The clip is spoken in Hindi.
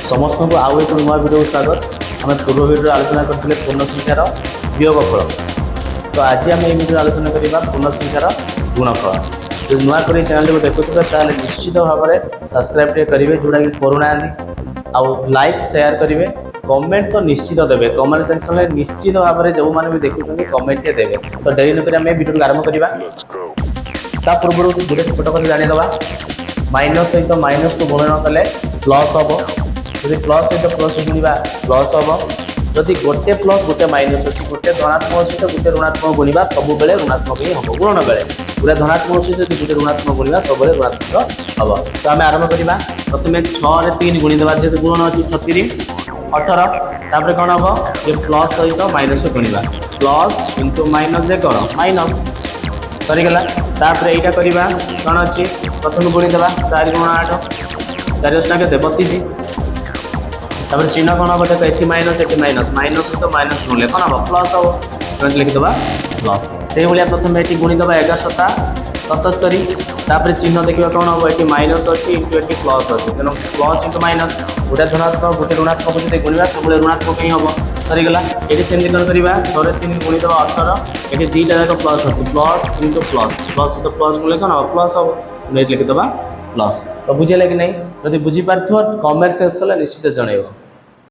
समस्त को आउ एक नुआ वीडियो स्वागत। आम पूर्व वीडियो आलोचना करते पूर्ण संख्यार वियोगफल। तो आज आम वीडियो आलोचना करवा पूर्ण संख्यार गुणफल। जो नुआ कर चैनल को देखुए ताले निश्चित भाव में सब्सक्राइब करेंगे जोटा कि करूना आउ लाइक शेयर करेंगे कमेंट तो निश्चित देवे कमेंट सेक्शन में निश्चित भाव में जो मैंने भी देखुं कमेंट देवे। तो डेरी नक वीडियो आरंभ करवा ता पूर्व गोटे छोट कर जानीदे माइनस सहित माइनस को गुणन कले प्लस हम जब प्लस सहित प्लस गुणा प्लस हम जदि गोटे प्लस गोटे माइनस अच्छी गोटे धनात्मक सहित गोटे ऋणात्मक गुणा सब बेले ऋणात्मक ही हम गुणन बेले पूरा धनात्मक सहित गोटे ऋणात्मक गुणा सब बेले ऋणात्मक हम। तो आम आरंभ करवा प्रथम 6 रे 3 गुणीदेवा जेहेतु गुणन अच्छी 36 18 तापर कौन हम ये प्लस सहित माइनस गुणा प्लस इंटू माइनस कौन माइनस सरीगला। तापर यहाँ करवा कौन अच्छी प्रथम गुणीदेवा 4 गुण 8 4 के 32 तापर चिन्ह कौन हम देखो ये माइनस माइनस तो माइनस गुणले कौन हम प्लस हम लिखिदेवा प्लस से भाया प्रथम ये गुणीदेवा 11 7 77 तापर चिन्ह देखा कौन हम ये माइनस अच्छी इंटू ये प्लस अच्छी तेना प्लस इंटू माइनस गोटे धनात्मक गोटे ऋणात्मक जो गुणा सब ऋणात्मक ही हम सरीगला। ये सेमती कौन करवा 6 रे 3 गुणीदेवा 18 ये दुईटा जाक प्लस अच्छी प्लस इंटू प्लस प्लस तो प्लस गुणले कौन हम प्लस हम लिखिदेवा प्लस। तो बुझे कि नहीं जब बुझीपार कमेंट सेक्शन निश्चित जनइब।